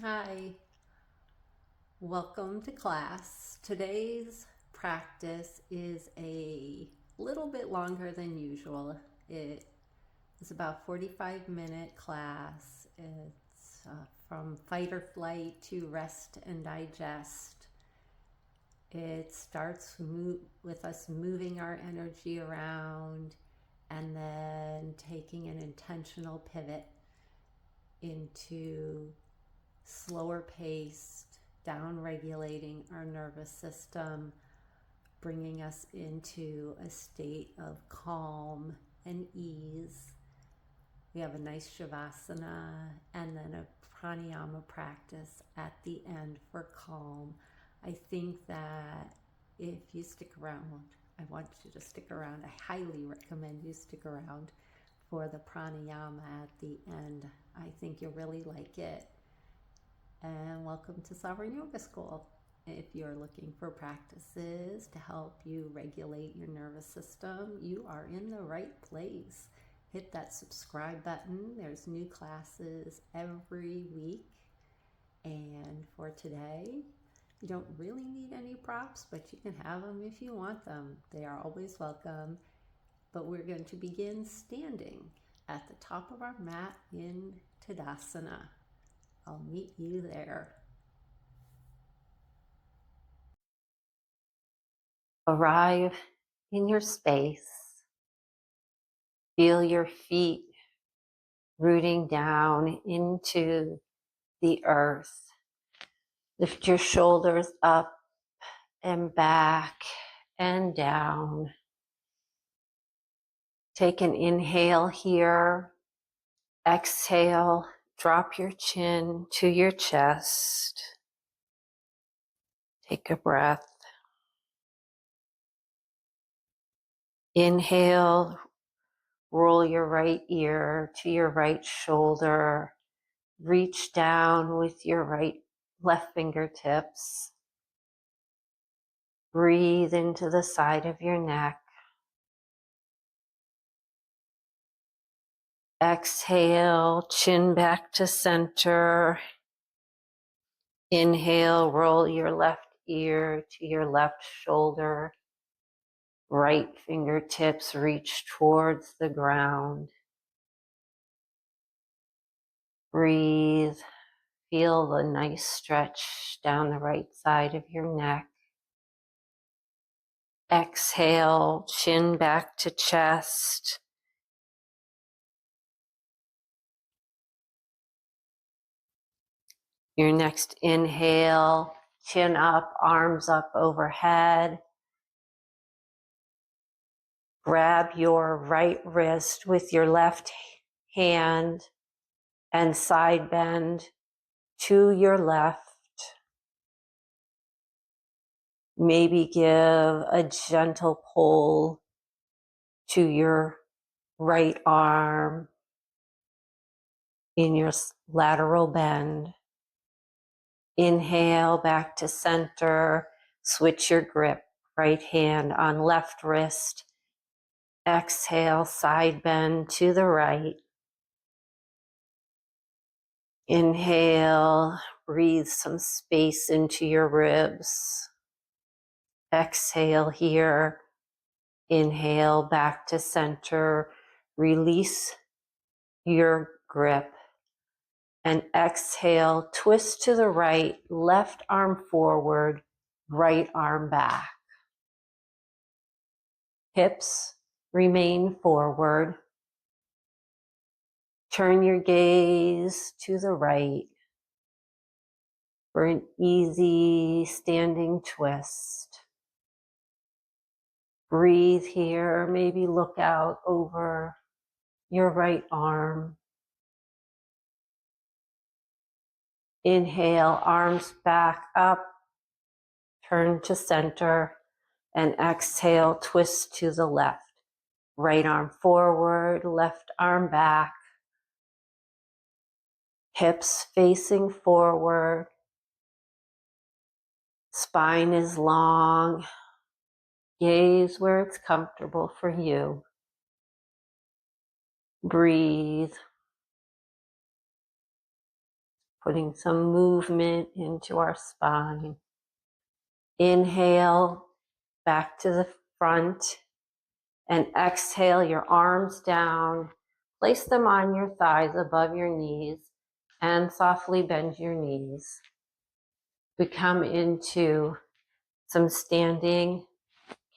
Hi, welcome to class. Today's practice is a little bit longer than usual. It is about 45-minute class. It's from fight or flight to rest and digest. It starts with us moving our energy around and then taking an intentional pivot into slower paced, down regulating our nervous system, bringing us into a state of calm and ease. We have a nice shavasana and then a pranayama practice at the end for calm. I think that if you stick around, I want you to stick around. I highly recommend you stick around for the pranayama at the end. I think you'll really like it. And welcome to Sovereign Yoga School. If you're looking for practices to help you regulate your nervous system, you are in the right place. Hit that subscribe button. There's new classes every week. And for today, you don't really need any props, but you can have them if you want them. They are always welcome. But we're going to begin standing at the top of our mat in Tadasana. I'll meet you there. Arrive in your space. Feel your feet rooting down into the earth. Lift your shoulders up and back and down. Take an inhale here. Exhale, drop your chin to your chest. Take a breath. Inhale, roll your right ear to your right shoulder. Reach down with your left fingertips. Breathe into the side of your neck. Exhale, chin back to center. Inhale, roll your left ear to your left shoulder. Right fingertips reach towards the ground. Breathe. Feel the nice stretch down the right side of your neck. Exhale, chin back to chest. Your next inhale, chin up, arms up overhead. Grab your right wrist with your left hand and side bend to your left. Maybe give a gentle pull to your right arm in your lateral bend. Inhale back to center. Switch your grip. Right hand on left wrist. Exhale, side bend to the right. Inhale, breathe some space into your ribs. Exhale here. Inhale back to center. Release your grip. And exhale, twist to the right, left arm forward, right arm back. Hips remain forward. Turn your gaze to the right for an easy standing twist. Breathe here, maybe look out over your right arm. Inhale, arms back up, turn to center, and exhale, twist to the left. Right arm forward, left arm back. Hips facing forward. Spine is long. Gaze where it's comfortable for you. Breathe. putting some movement into our spine. Inhale, back to the front, and exhale your arms down. Place them on your thighs above your knees and softly bend your knees. We come into some standing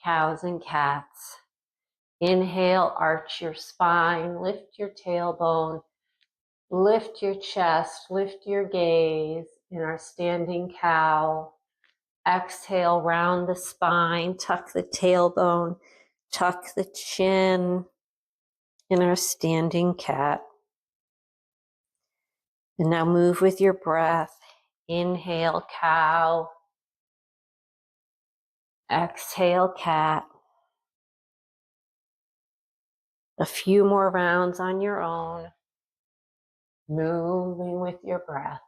cows and cats. Inhale, arch your spine, lift your tailbone, lift your chest, lift your gaze in our standing cow. Exhale, round the spine, tuck the tailbone, tuck the chin in our standing cat. And now move with your breath. Inhale, cow. Exhale, cat. A few more rounds on your own, moving with your breath.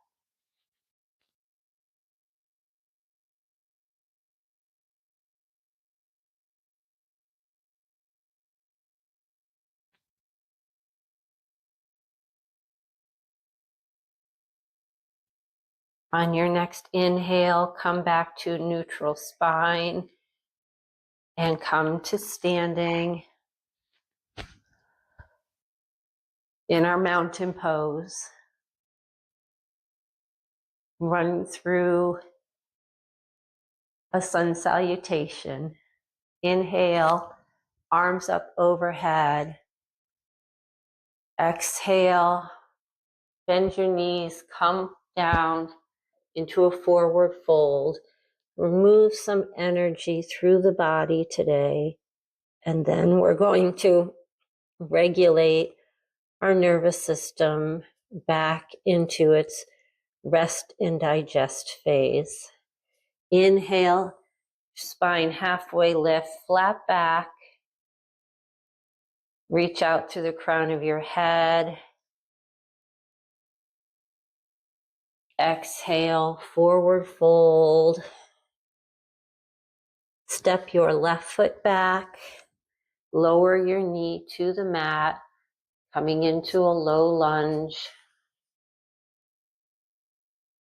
On your next inhale, come back to neutral spine and come to standing in our mountain pose. Run through a sun salutation. Inhale, arms up overhead. Exhale, bend your knees, come down into a forward fold. Remove some energy through the body today. And then we're going to regulate our nervous system back into its rest and digest phase. Inhale, spine halfway lift, flat back. Reach out to the crown of your head. Exhale, forward fold. Step your left foot back. Lower your knee to the mat, coming into a low lunge.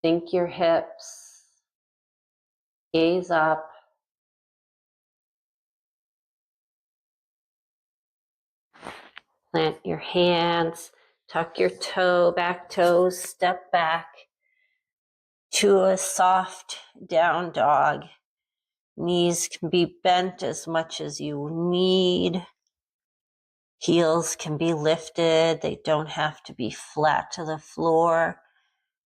Sink your hips. Gaze up. Plant your hands. Tuck your back toes. Step back to a soft down dog. Knees can be bent as much as you need. Heels can be lifted. They don't have to be flat to the floor.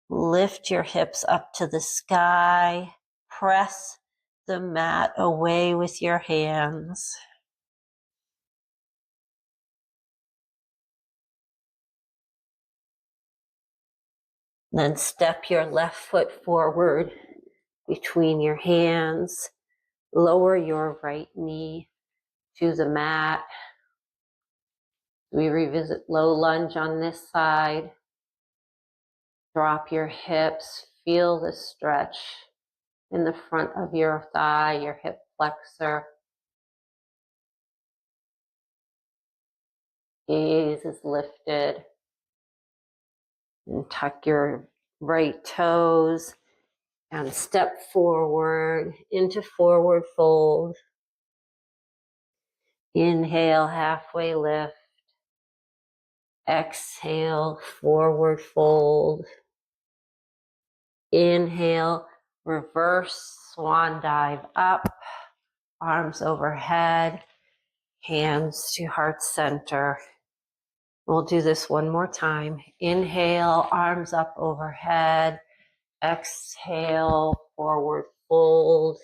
Lift your hips up to the sky. Press the mat away with your hands. Then step your left foot forward between your hands. Lower your right knee to the mat. We revisit low lunge on this side. Drop your hips. Feel the stretch in the front of your thigh, your hip flexor. Gaze is lifted. And tuck your right toes and step forward into forward fold. Inhale, halfway lift. Exhale, forward fold. Inhale, reverse swan dive up, arms overhead, hands to heart center. We'll do this one more time. Inhale, arms up overhead. Exhale, forward fold.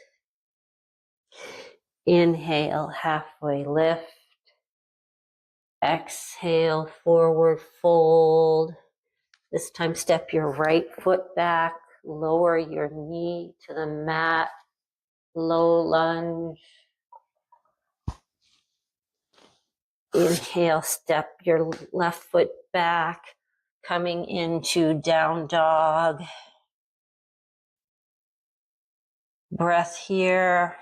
Inhale, halfway lift. Exhale, forward fold. This time, step your right foot back. Lower your knee to the mat. Low lunge. Inhale, step your left foot back, coming into down dog. Breath here.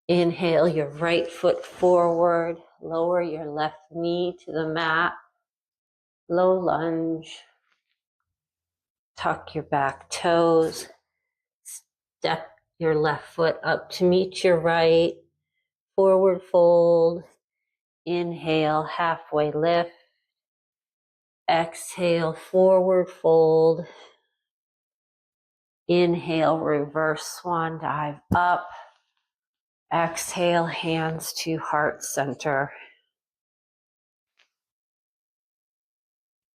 Inhale your right foot forward. Lower your left knee to the mat. low lunge. Tuck your back toes. Step your left foot up to meet your right. Forward fold. Inhale, halfway lift. Exhale, forward fold. Inhale, reverse swan dive up. Exhale, hands to heart center.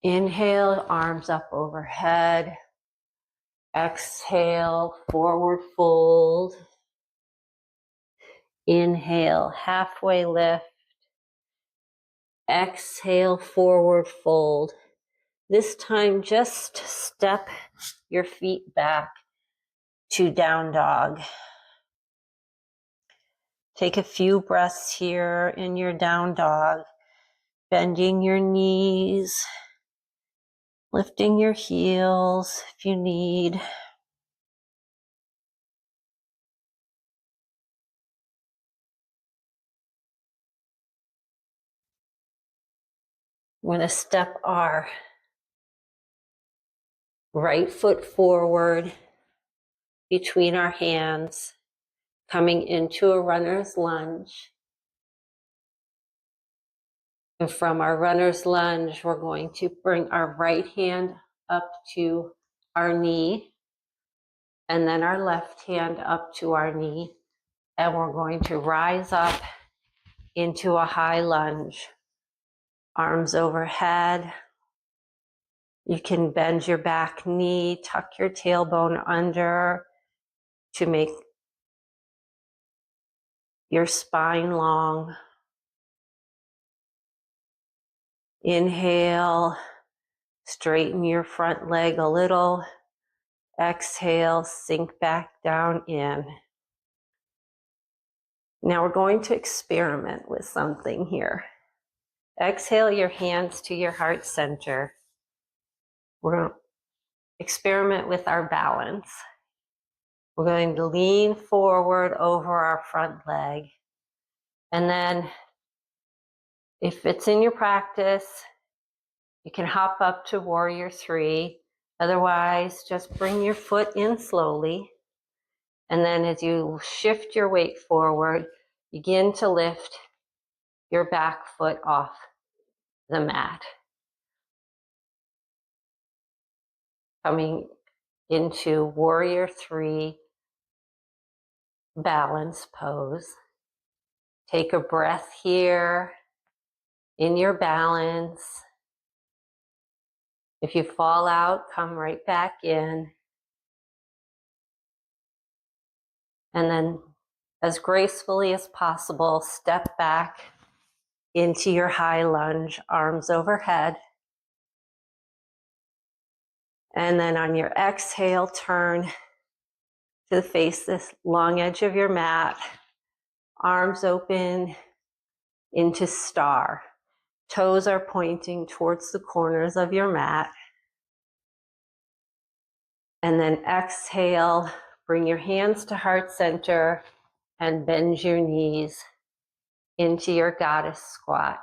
Inhale, arms up overhead. Exhale, forward fold. Inhale, halfway lift. Exhale, forward fold. This time, just step your feet back to down dog. Take a few breaths here in your down dog, bending your knees, lifting your heels if you need. We're going to step our right foot forward between our hands, coming into a runner's lunge. And from our runner's lunge, we're going to bring our right hand up to our knee, and then our left hand up to our knee. And we're going to rise up into a high lunge. Arms overhead. You can bend your back knee, tuck your tailbone under to make your spine long. Inhale, straighten your front leg a little. Exhale, sink back down in. Now we're going to experiment with something here. Exhale your hands to your heart center. We're going to experiment with our balance. We're going to lean forward over our front leg. And then if it's in your practice, you can hop up to warrior 3. Otherwise, just bring your foot in slowly. And then as you shift your weight forward, begin to lift your back foot off the mat. Coming into warrior 3 balance pose. Take a breath here in your balance. If you fall out, come right back in. And then as gracefully as possible, step back into your high lunge, arms overhead. And then on your exhale, turn to face this long edge of your mat, arms open into star. Toes are pointing towards the corners of your mat. And then exhale, bring your hands to heart center and bend your knees into your goddess squat.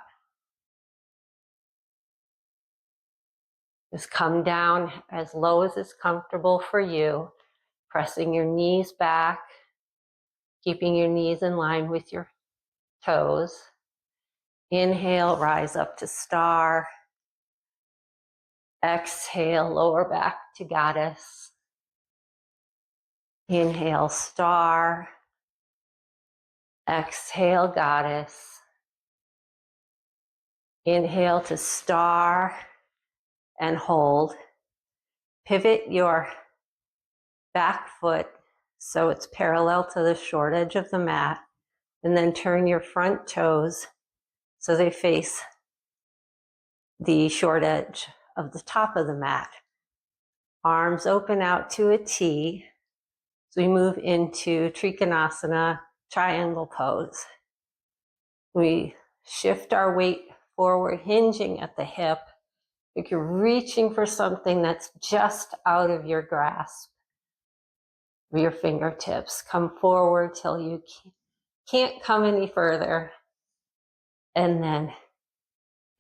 Just come down as low as is comfortable for you, pressing your knees back, keeping your knees in line with your toes. Inhale, rise up to star. Exhale, lower back to goddess. Inhale, star. Exhale, goddess. Inhale to star and hold. Pivot your back foot so it's parallel to the short edge of the mat, and then turn your front toes so they face the short edge of the top of the mat. Arms open out to a T. So we move into Trikonasana, triangle pose. We shift our weight forward, hinging at the hip. Like you're reaching for something that's just out of your grasp. Your fingertips come forward till you can't come any further. And then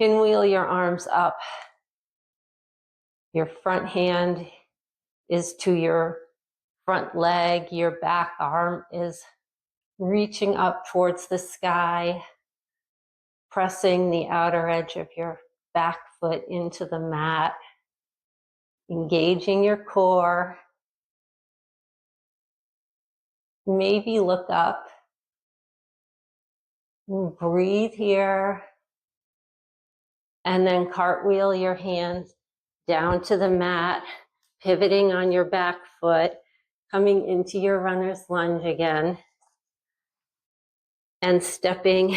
pinwheel your arms up Your front hand is to your front leg. Your back arm is reaching up towards the sky, pressing the outer edge of your back foot into the mat, engaging your core. Maybe look up, breathe here, and then cartwheel your hands down to the mat, pivoting on your back foot, coming into your runner's lunge again, and stepping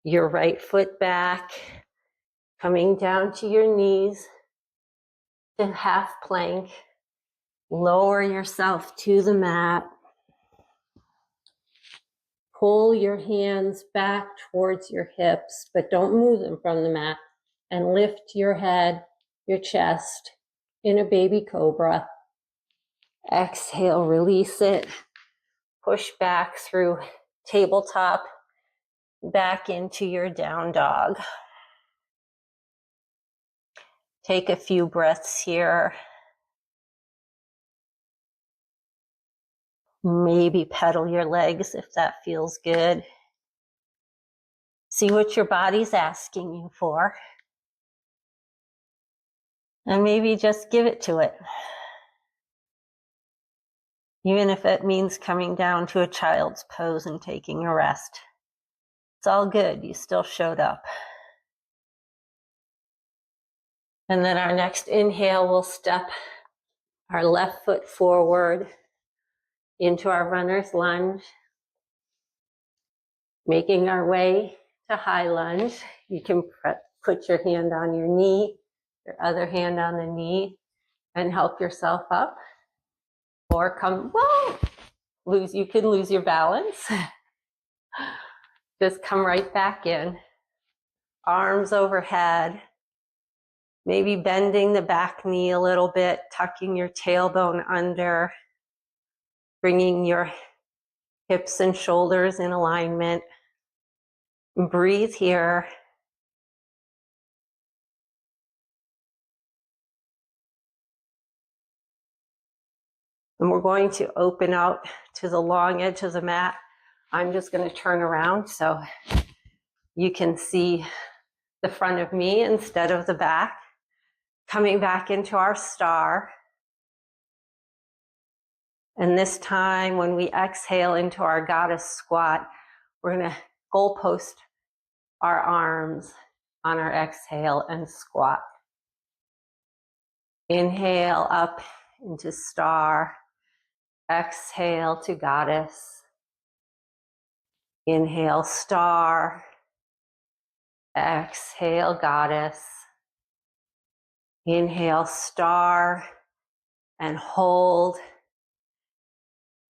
your right foot back, coming down to your knees to half plank. Lower yourself to the mat. Pull your hands back towards your hips, but don't move them from the mat. And lift your head, your chest in a baby cobra. Exhale, release it. Push back through tabletop, back into your down dog. Take a few breaths here. Maybe pedal your legs if that feels good. See what your body's asking you for. And maybe just give it to it. Even if it means coming down to a child's pose and taking a rest. It's all good, you still showed up. And then our next inhale, we'll step our left foot forward into our runner's lunge, making our way to high lunge. You can put your hand on your knee, your other hand on the knee, and help yourself up. Or come, whoa, you could lose your balance. Just come right back in. Arms overhead. Maybe bending the back knee a little bit, tucking your tailbone under, bringing your hips and shoulders in alignment. Breathe here. And we're going to open out to the long edge of the mat. I'm just going to turn around so you can see the front of me instead of the back. Coming back into our star. And this time when we exhale into our goddess squat, we're going to goalpost our arms on our exhale and squat. Inhale up into star. Exhale to goddess. Inhale star. Exhale goddess. Inhale star and hold.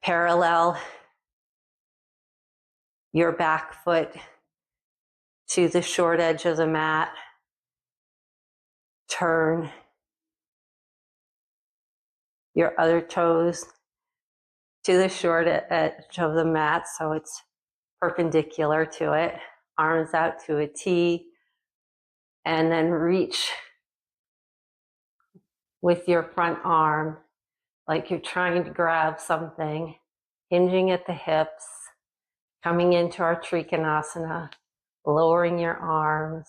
Parallel your back foot to the short edge of the mat. Turn your other toes to the short edge of the mat so it's perpendicular to it. Arms out to a T. And then reach with your front arm like you're trying to grab something, hinging at the hips, coming into our Trikonasana, lowering your arms,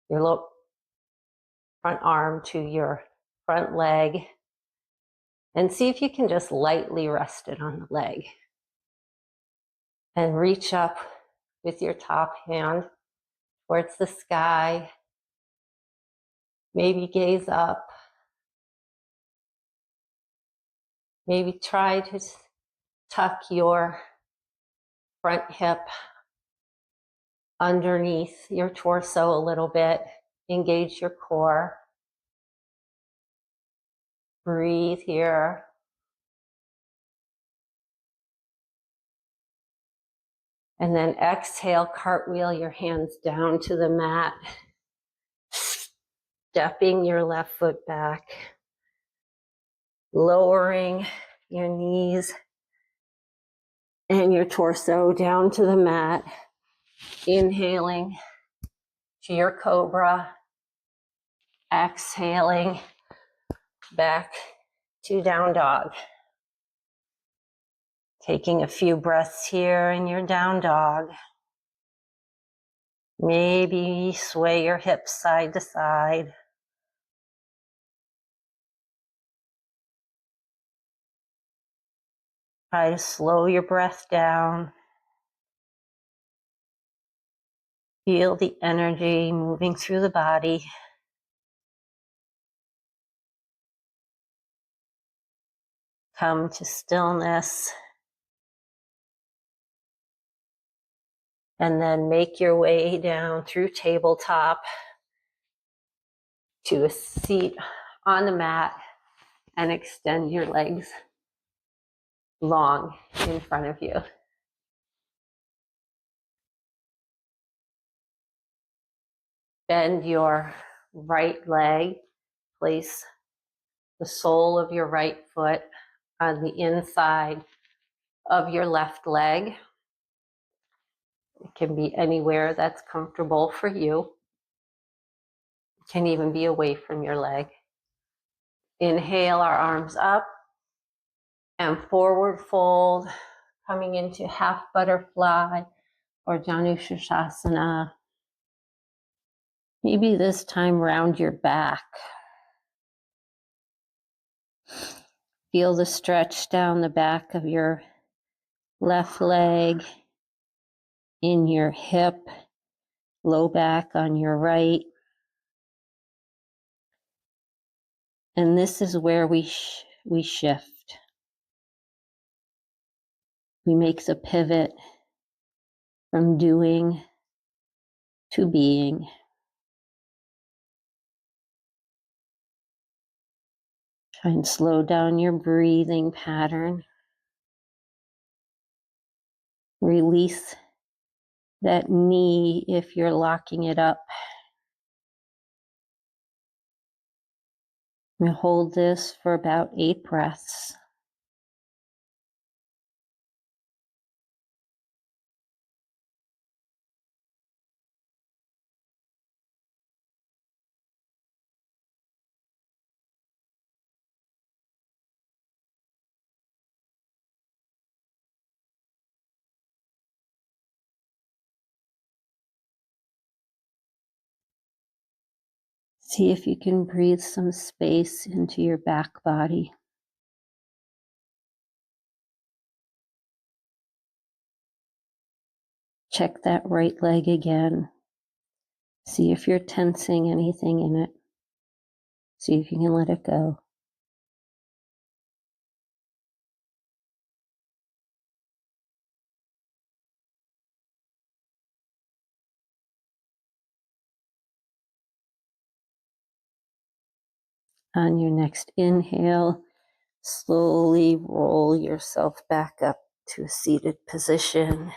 your front arm to your front leg, and see if you can just lightly rest it on the leg. And reach up with your top hand towards the sky. Maybe gaze up. Maybe try to tuck your front hip underneath your torso a little bit. Engage your core. Breathe here. And then exhale, cartwheel your hands down to the mat. Stepping your left foot back. Lowering your knees and your torso down to the mat. Inhaling to your cobra. Exhaling back to down dog. Taking a few breaths here in your down dog. Maybe sway your hips side to side. Try to slow your breath down. Feel the energy moving through the body. Come to stillness. And then make your way down through tabletop to a seat on the mat and extend your legs long in front of you. Bend your right leg. Place the sole of your right foot on the inside of your left leg. It can be anywhere that's comfortable for you. It can even be away from your leg. Inhale our arms up and forward fold, coming into half butterfly or Janushirshasana. Maybe this time round your back. Feel the stretch down the back of your left leg, in your hip, low back on your right. And this is where we shift. We make the pivot from doing to being. Try and slow down your breathing pattern. Release that knee if you're locking it up. And hold this for about 8 breaths. See if you can breathe some space into your back body. Check that right leg again. See if you're tensing anything in it. See if you can let it go. On your next inhale, slowly roll yourself back up to a seated position,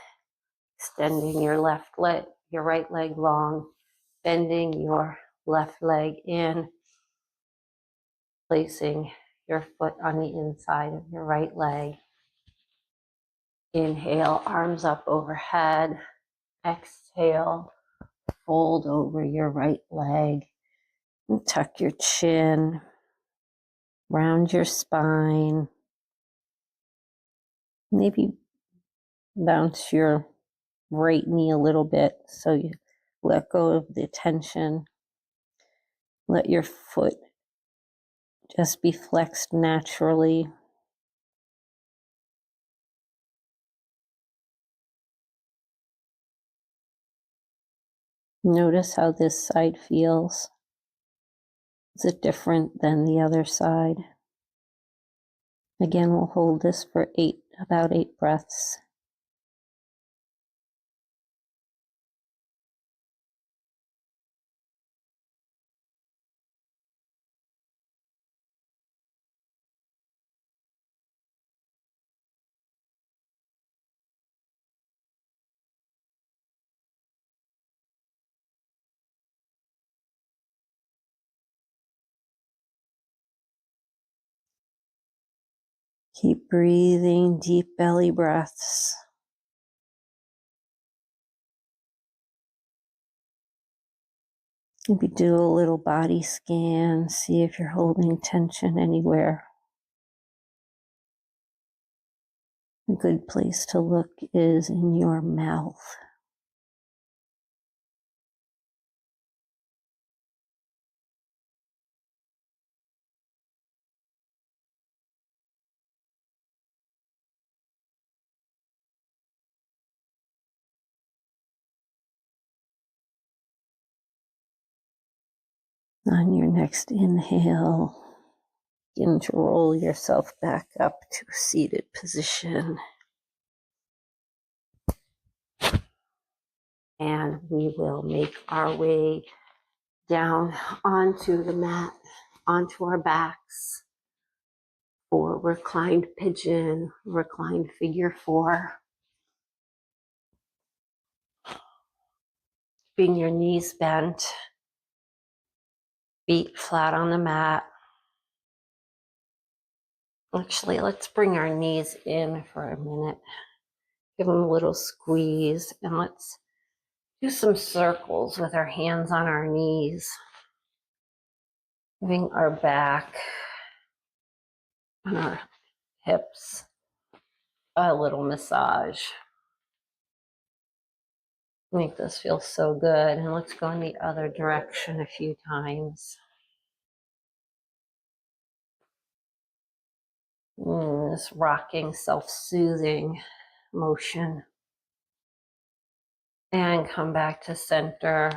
extending your right leg long, bending your left leg in, placing your foot on the inside of your right leg. Inhale, arms up overhead. Exhale, fold over your right leg and tuck your chin, round your spine. Maybe bounce your right knee a little bit so you let go of the tension. Let your foot just be flexed naturally. Notice how this side feels. Is it different than the other side? Again, we'll hold this for about 8 breaths. Keep breathing deep belly breaths. Maybe do a little body scan, see if you're holding tension anywhere. A good place to look is in your mouth. On your next inhale, begin to roll yourself back up to a seated position. And we will make our way down onto the mat, onto our backs for reclined pigeon, reclined figure four. Keeping your knees bent, feet flat on the mat. Actually, let's bring our knees in for a minute. Give them a little squeeze, and let's do some circles with our hands on our knees. Giving our back and our hips a little massage. Make this feel so good. And let's go in the other direction a few times. This rocking, self-soothing motion. And come back to center.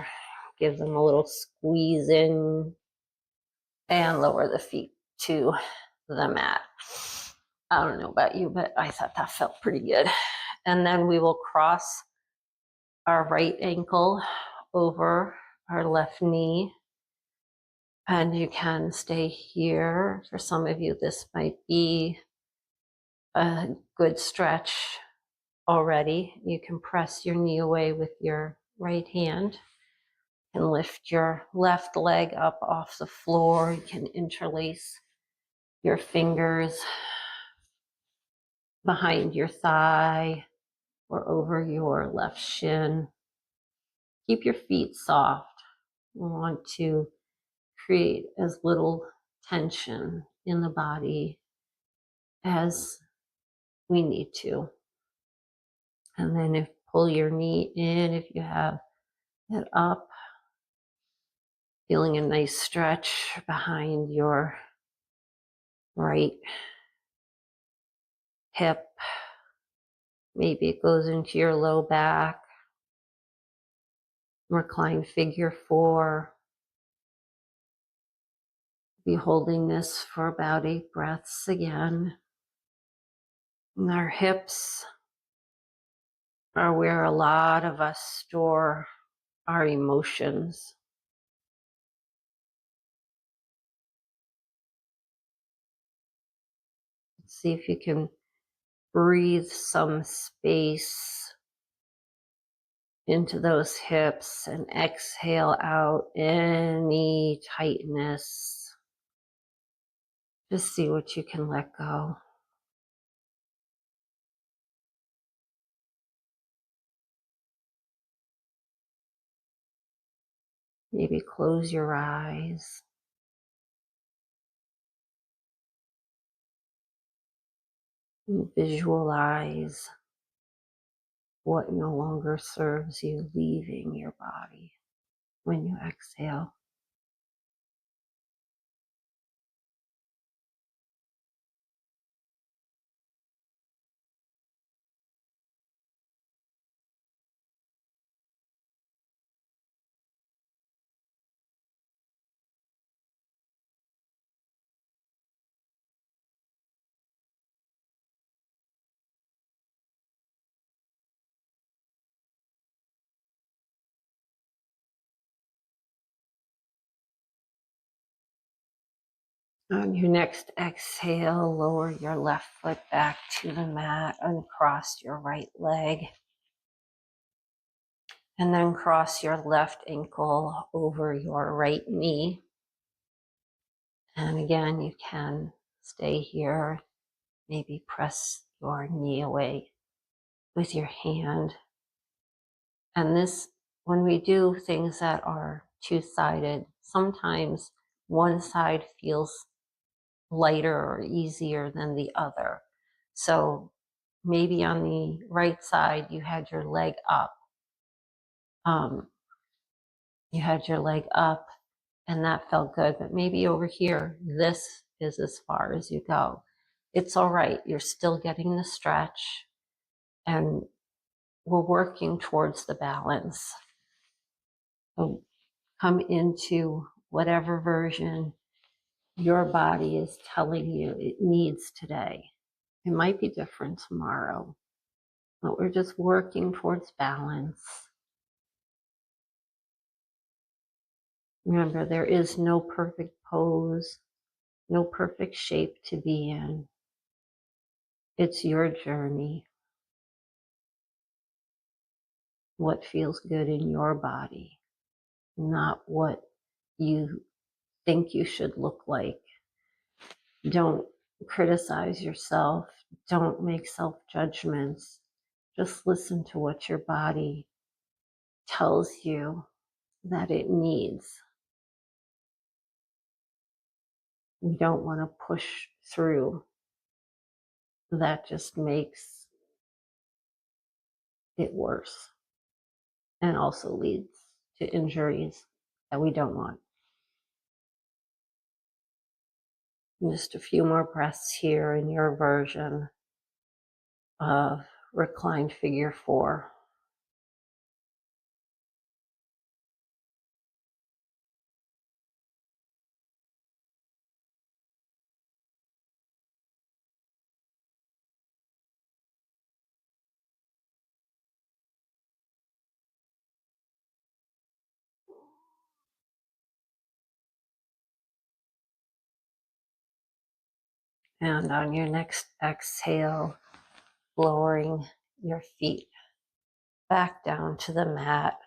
Give them a little squeeze in. And lower the feet to the mat. I don't know about you, but I thought that felt pretty good. And then we will cross our right ankle over our left knee. And you can stay here. For some of you, this might be a good stretch already. You can press your knee away with your right hand and lift your left leg up off the floor. You can interlace your fingers behind your thigh or over your left shin. Keep your feet soft. We want to create as little tension in the body as we need to. And then pull your knee in if you have it up, feeling a nice stretch behind your right hip. Maybe it goes into your low back. Recline figure four. Be holding this for about 8 breaths again. And our hips are where a lot of us store our emotions. See if you can breathe some space into those hips and exhale out any tightness. Just see what you can let go. Maybe close your eyes. And visualize what no longer serves you leaving your body when you exhale. On your next exhale, lower your left foot back to the mat, uncross your right leg, and then cross your left ankle over your right knee. And again, you can stay here, maybe press your knee away with your hand. And this, when we do things that are two-sided. Sometimes one side feels lighter or easier than the other. So maybe on the right side, you had your leg up. You had your leg up and that felt good, but maybe over here, this is as far as you go. It's all right. You're still getting the stretch and we're working towards the balance. So come into whatever version your body is telling you it needs today. It might be different tomorrow, but we're just working towards balance. Remember, there is no perfect pose, no perfect shape to be in. It's your journey. What feels good in your body, not what you think you should look like. Don't criticize yourself. Don't make self-judgments. Just listen to what your body tells you that it needs. We don't want to push through. That just makes it worse and also leads to injuries that we don't want. Just a few more breaths here in your version of reclined figure 4. And on your next exhale, lowering your feet back down to the mat.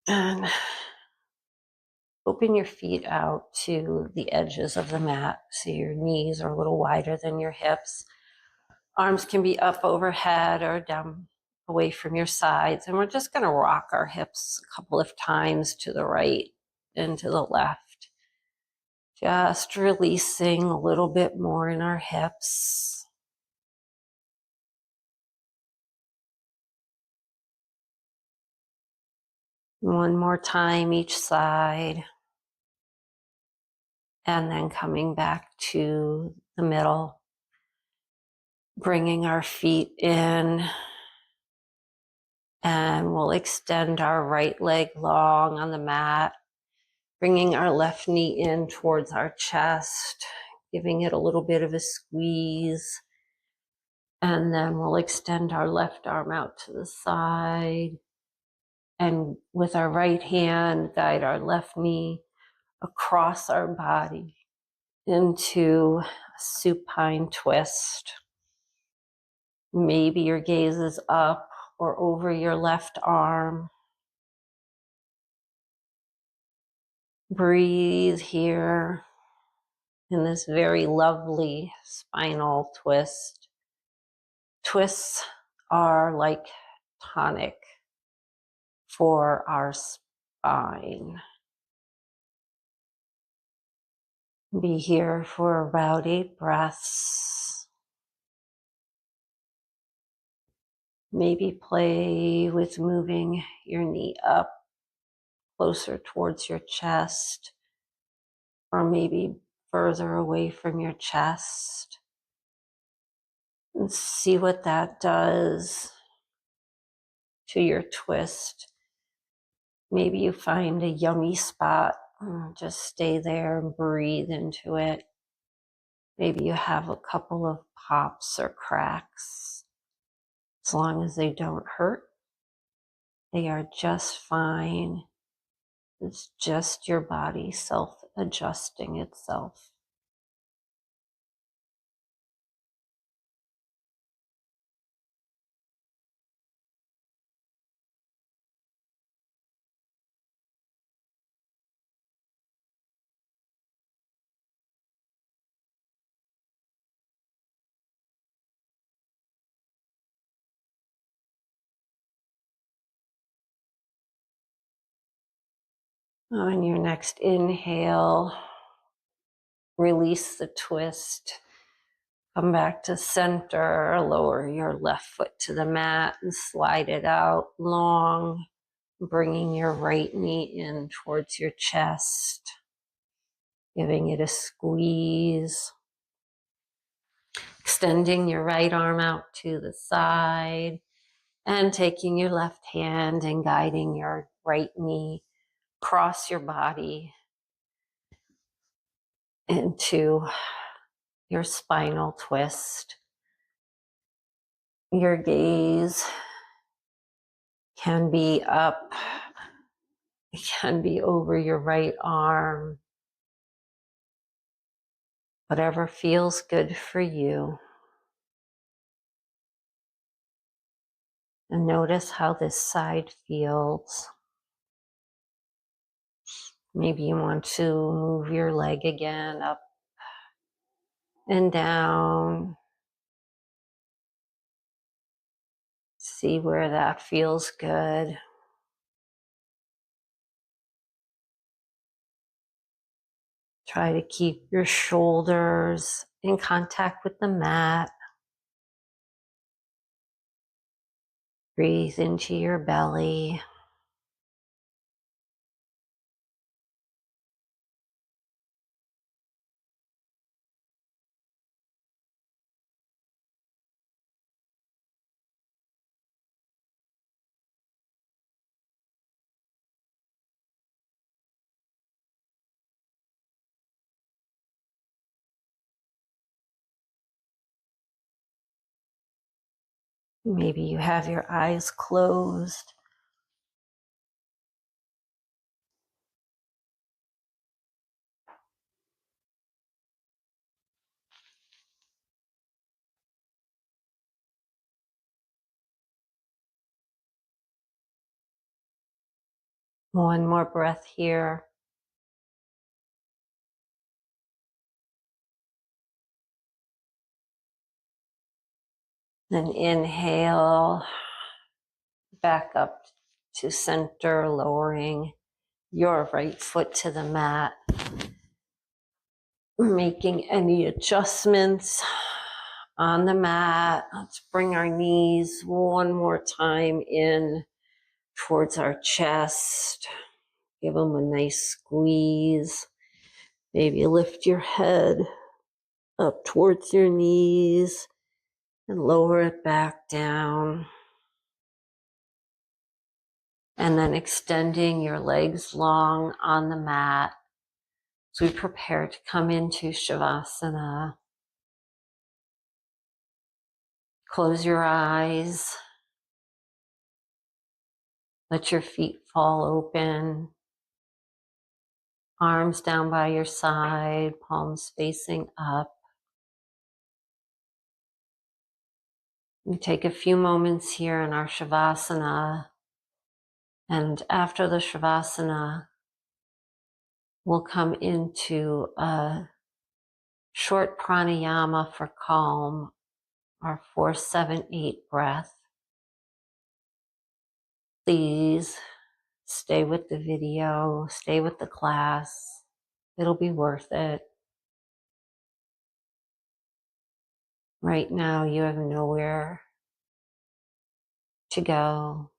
And open your feet out to the edges of the mat so your knees are a little wider than your hips. Arms can be up overhead or down away from your sides. And we're just going to rock our hips a couple of times to the right and to the left. Just releasing a little bit more in our hips. One more time each side. And then coming back to the middle, bringing our feet in, and we'll extend our right leg long on the mat, bringing our left knee in towards our chest, giving it a little bit of a squeeze. And then we'll extend our left arm out to the side. And with our right hand, guide our left knee across our body into a supine twist. Maybe your gaze is up or over your left arm. Breathe here in this very lovely spinal twist. Twists are like tonic for our spine. Be here for about 8 breaths. Maybe play with moving your knee up closer towards your chest, or maybe further away from your chest. And see what that does to your twist. Maybe you find a yummy spot. Just stay there and breathe into it. Maybe you have a couple of pops or cracks. As long as they don't hurt, they are just fine. It's just your body self-adjusting itself. On your next inhale, release the twist. Come back to center, lower your left foot to the mat and slide it out long, bringing your right knee in towards your chest, giving it a squeeze. Extending your right arm out to the side and taking your left hand and guiding your right knee across your body into your spinal twist. Your gaze can be up, it can be over your right arm, whatever feels good for you. And notice how this side feels. Maybe you want to move your leg again up and down. See where that feels good. Try to keep your shoulders in contact with the mat. Breathe into your belly. Maybe you have your eyes closed. One more breath here. Then inhale, back up to center, lowering your right foot to the mat. Making any adjustments on the mat. Let's bring our knees one more time in towards our chest. Give them a nice squeeze. Maybe lift your head up towards your knees and lower it back down. And then extending your legs long on the mat as we prepare to come into Shavasana. Close your eyes. Let your feet fall open. Arms down by your side, palms facing up. We take a few moments here in our Shavasana. And after the Shavasana, we'll come into a short pranayama for calm, our 4-7-8 breath. Please stay with the video, stay with the class. It'll be worth it. Right now, you have nowhere to go,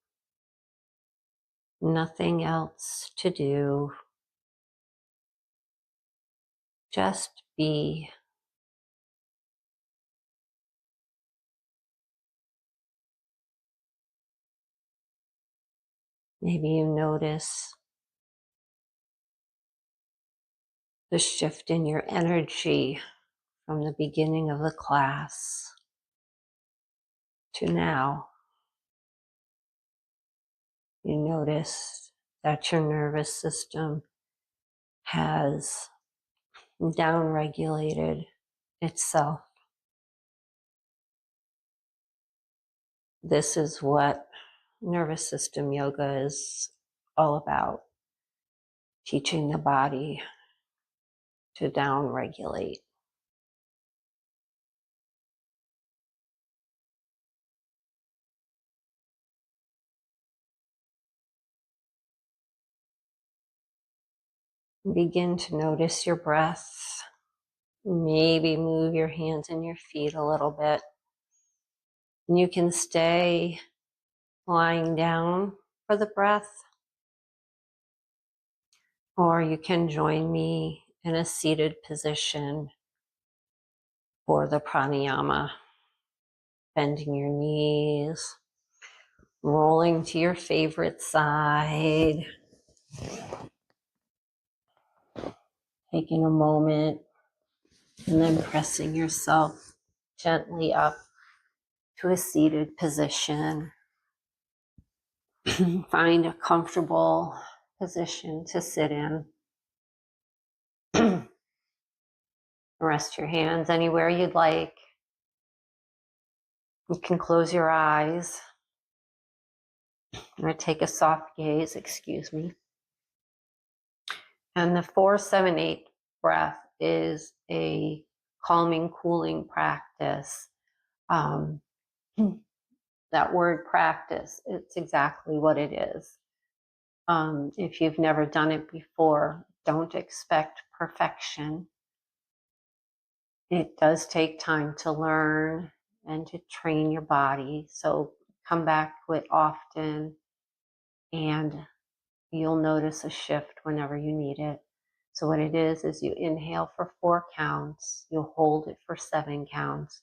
nothing else to do. Just be. Maybe you notice the shift in your energy from the beginning of the class to now. You notice that your nervous system has downregulated itself. This is what nervous system yoga is all about, teaching the body to downregulate. Begin to notice your breath. Maybe move your hands and your feet a little bit. And you can stay lying down for the breath, or you can join me in a seated position for the pranayama. Bending your knees, rolling to your favorite side. Taking a moment and then pressing yourself gently up to a seated position. Find a comfortable position to sit in. Rest your hands anywhere you'd like. You can close your eyes or take a soft gaze, excuse me. And the 4-7-8 breath is a calming, cooling practice. That word practice, it's exactly what it is. If you've never done it before, don't expect perfection. It does take time to learn and to train your body. So come back to it often and you'll notice a shift whenever you need it. So what it is you inhale for 4 counts, you'll hold it for 7 counts,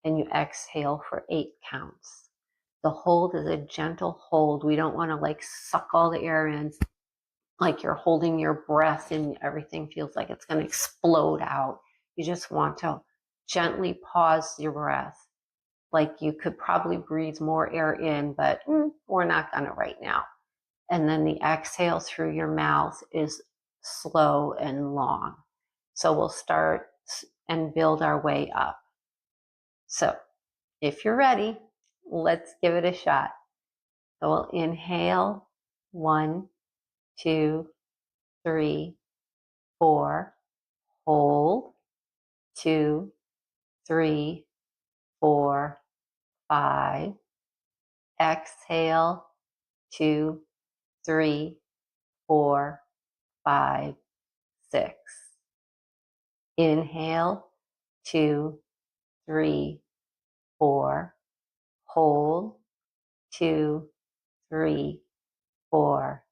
and you exhale for 8 counts. The hold is a gentle hold. We don't want to like suck all the air in, like you're holding your breath and everything feels like it's going to explode out. You just want to gently pause your breath. Like you could probably breathe more air in, but we're not going to right now. And then the exhale through your mouth is slow and long. So we'll start and build our way up. So if you're ready, let's give it a shot. So we'll inhale, 1, 2, 3, 4, hold, 2, 3, 4, 5, exhale, 2, 3, 4, 5, 6. Inhale, 2, 3, 4, hold, 2, 3, 4,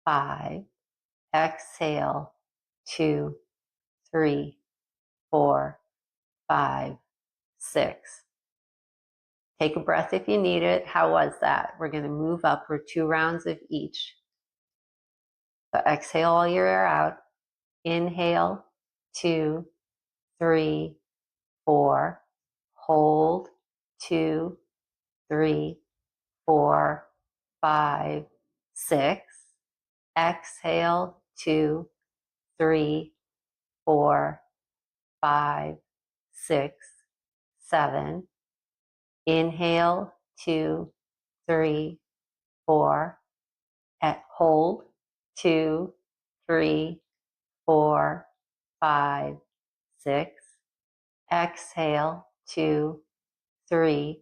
5, exhale, 2, 3, 4, 5, 6. Take a breath if you need it. How was that? We're going to move up for 2 rounds of each. So exhale all your air out. Inhale, 2, 3, 4. Hold, 2, 3, 4, 5, 6. Exhale, 2, 3, 4, 5, 6, 7. Inhale, 2, 3, 4. Hold, 2, 3, 4, 5, 6. Exhale, 2, 3,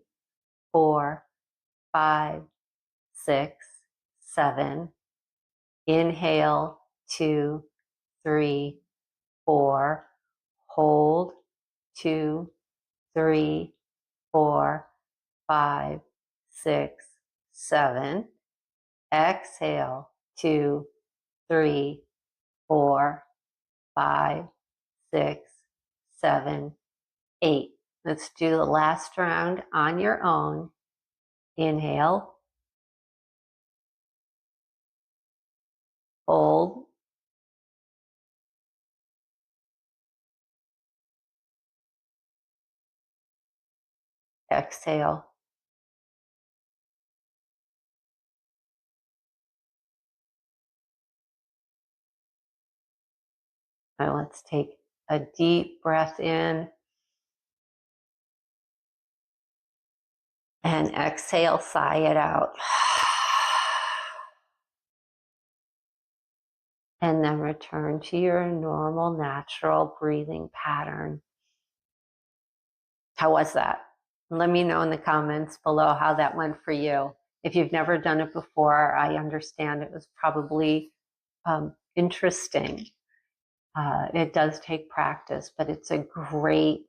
4, 5, 6, 7. Inhale, 2, 3, 4. Hold, 2, 3, 4, 5, 6, 7. Exhale, 2, 3, 4, 5, 6, 7, 8. Let's do the last round on your own. Inhale, hold, exhale. Now let's take a deep breath in and exhale, sigh it out. And then return to your normal, natural breathing pattern. How was that? Let me know in the comments below how that went for you. If you've never done it before, I understand it was probably interesting. It does take practice, but it's a great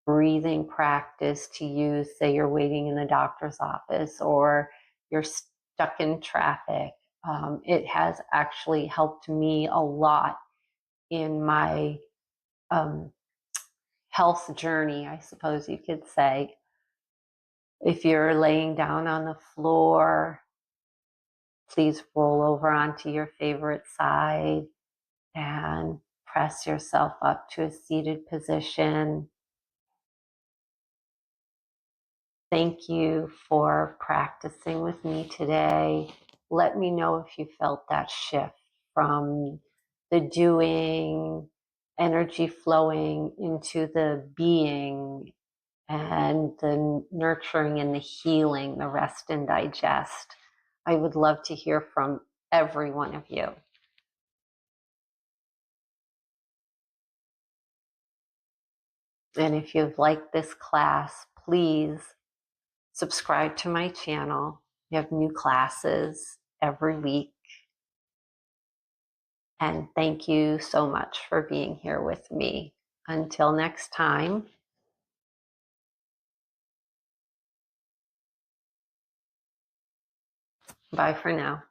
breathing practice to use. Say you're waiting in the doctor's office or you're stuck in traffic. It has actually helped me a lot in my health journey, I suppose you could say. If you're laying down on the floor, please roll over onto your favorite side and press yourself up to a seated position. Thank you for practicing with me today. Let me know if you felt that shift from the doing, energy flowing into the being, and the nurturing and the healing, the rest and digest. I would love to hear from every one of you. And if you've liked this class, please subscribe to my channel. You have new classes every week. And thank you so much for being here with me. Until next time, bye for now.